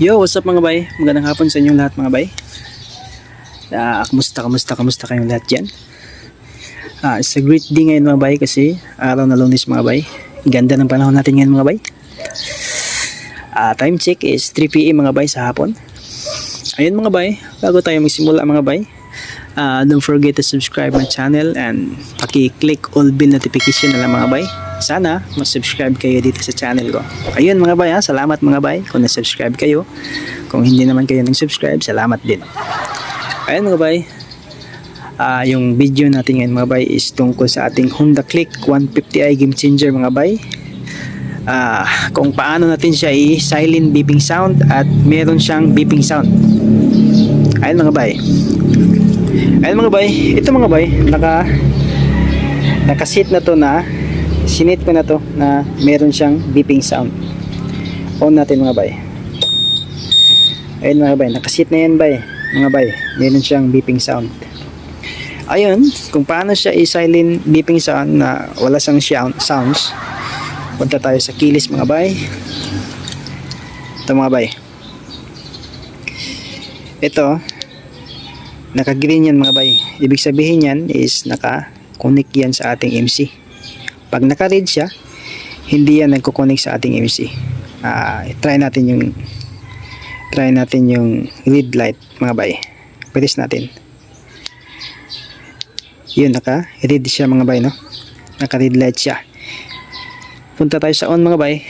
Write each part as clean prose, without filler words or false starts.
Yo, what's up mga bay? Magandang hapon sa inyong lahat mga bay. Kamusta kayong lahat dyan? It's a great day ngayon mga bay kasi araw na Lunes mga bay. Ganda ng panahon natin ngayon mga bay. Time check is 3 PM mga bay sa hapon. Ayun mga bay, bago tayo magsimula mga bay, don't forget to subscribe my channel and paki-click all bell notification na lang mga bay. Sana mag-subscribe kayo dito sa channel ko. Ayun mga bay, salamat mga bay kung na-subscribe kayo. Kung hindi naman kayo nag-subscribe, salamat din. Ayun mga bay, yung video natin ngayon mga bay is tungkol sa ating Honda Click 150i Game Changer mga bay. Kung paano natin siya i-silent beeping sound at meron siyang beeping sound. Ayun mga bay. Ayun mga bay, ito mga bay, nakasit na to na sinit ko na to na meron siyang beeping sound. On natin mga bay. Ayun mga bay, nakasit na yan bay. Mga bay, meron siyang beeping sound. Ayun, kung paano siya i-silent beeping sound na wala siyang sounds. Punta tayo sa keyless mga bay. Ito mga bay. Ito, naka-green yan mga bay. Ibig sabihin yan is naka-connect yan sa ating MC. Pag naka-red siya, hindi yan nagko-connect sa ating MC. Try natin yung red light mga bay. Press natin. Yun, naka-red siya mga bay, no? Naka-red light siya. Punta tayo sa on mga bay.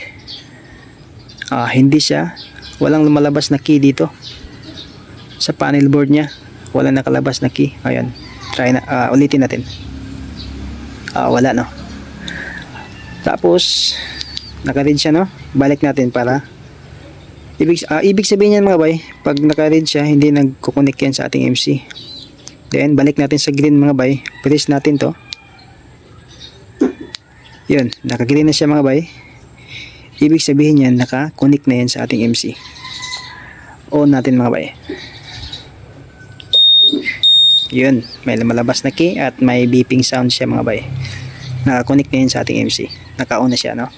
Hindi siya, walang lumalabas na key dito. Sa panel board niya, walang nakalabas na key. Ayan. Try na, ulitin natin. Wala, no? Tapos naka-red siya, no? Balik natin para ibig sabihin niyan mga bay, pag naka-red siya, hindi nagko-connect yan sa ating MC. Then balik natin sa green mga bay. Press natin to. Yun, naka-green na siya mga bay. Ibig sabihin niyan, naka-connect na yan sa ating MC. On natin mga bay. Yun, may lumalabas na key at may beeping sound siya mga bay. Naka-connect na yan sa ating MC. Naka-on na siya, no?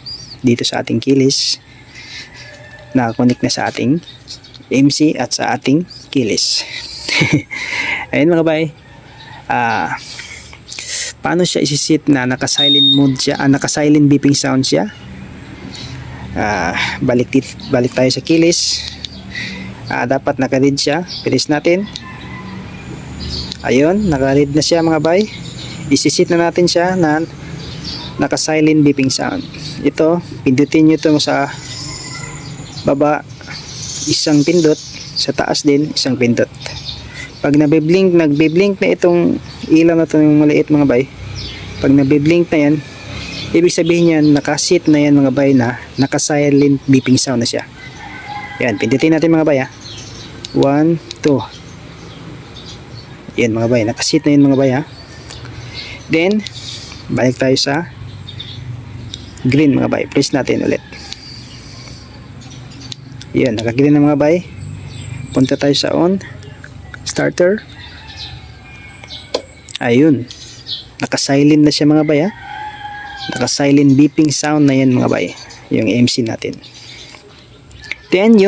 Dito sa ating keyless. Naka-connect na sa ating MC at sa ating keyless. Ayun mga bay. Paano siya isisit na naka-silent mode siya? Naka-silent beeping sound siya. Balik tayo sa keyless. Dapat naka-red siya. Press natin. Ayun, naka-red na siya mga bay. Isisit na natin siya na naka-silent beeping sound. Ito, pindutin nyo ito sa baba, isang pindot, sa taas din, isang pindot. Pag nagbe-blink na itong ilaw na ito yung maliit mga bay, pag nagbe-blink na yan, ibig sabihin yan, nakasit na yan mga bay na naka-silent beeping sound na siya. Yan, pindutin natin mga bay 1, 2. Yan mga bay, nakasit na yan mga bay Then, balik tayo sa green mga bay. Press natin ulit. Yan, naka-green na mga bay. Punta tayo sa on. Starter. Ayun. Naka-silent na siya mga bay Naka-silent beeping sound na yan mga bay. Yung MC natin. Then,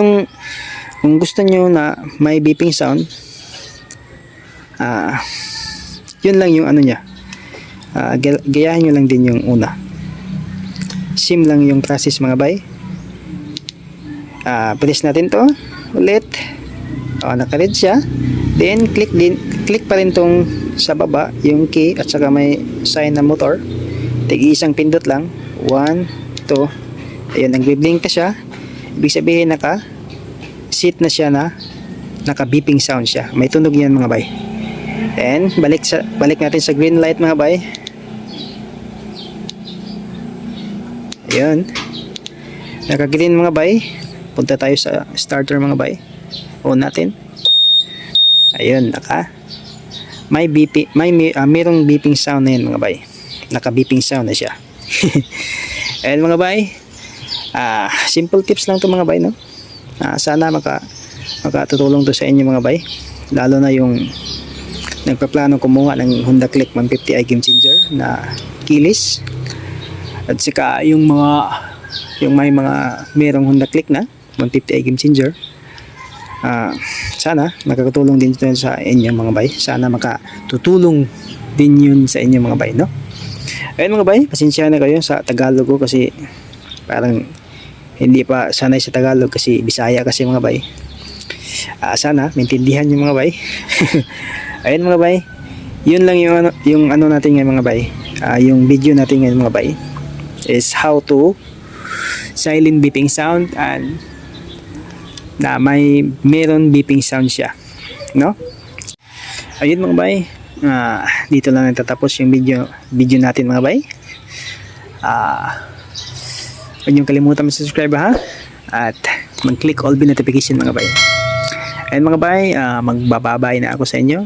kung gusto nyo na may beeping sound, yun lang yung ano niya. Gayahin nyo lang din yung una. Sim lang yung process mga bay. Press natin to ulit. Naka-red siya. Then click pa rin tong sa baba yung key at saka may sign na motor. Tig-isang pindot lang. 1, 2. Ayun, nagbi-blink na siya. Ibig sabihin sit na siya na naka-beeping sound siya. May tunog yan mga bay. Then balik natin sa green light mga bay. Ayun, naka-green mga bay. Punta tayo sa starter mga bay. On natin. Ayun, mayroong beeping sound na yan mga bay. Naka-beeping sound na siya. Ayun mga bay. Simple tips lang to mga bay, no? Sana makatutulong to sa inyo mga bay. Lalo na yung nagpaplano kumuha ng Honda Click 150i Game Changer na keyless. At saka yung may mga merong Honda Click na 150i Game Changer Sana makakatulong din ito sa inyo mga bay. Sana makatutulong din yun sa inyo mga bay, no? Ayun mga bay, pasensya na kayo sa Tagalog ko kasi parang hindi pa sanay sa Tagalog kasi Bisaya kasi mga bay. Sana maintindihan yung mga bay. Ayun mga bay, yun lang yung ano natin ngayon mga bay. Yung video natin ngayon mga bay is how to silent beeping sound and na meron beeping sound siya, no? Ayun mga bay, dito lang natatapos yung video natin mga bay. Huwag niyong kalimutan mag-subscribe ha, at mag-click all bell notification mga bay. Ayun mga bay, magbababay na ako sa inyo.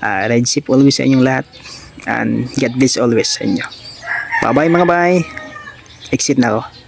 Ride safe always sa inyong lahat, and God bless always sa inyo. Bye bye mga bay, exit na ako.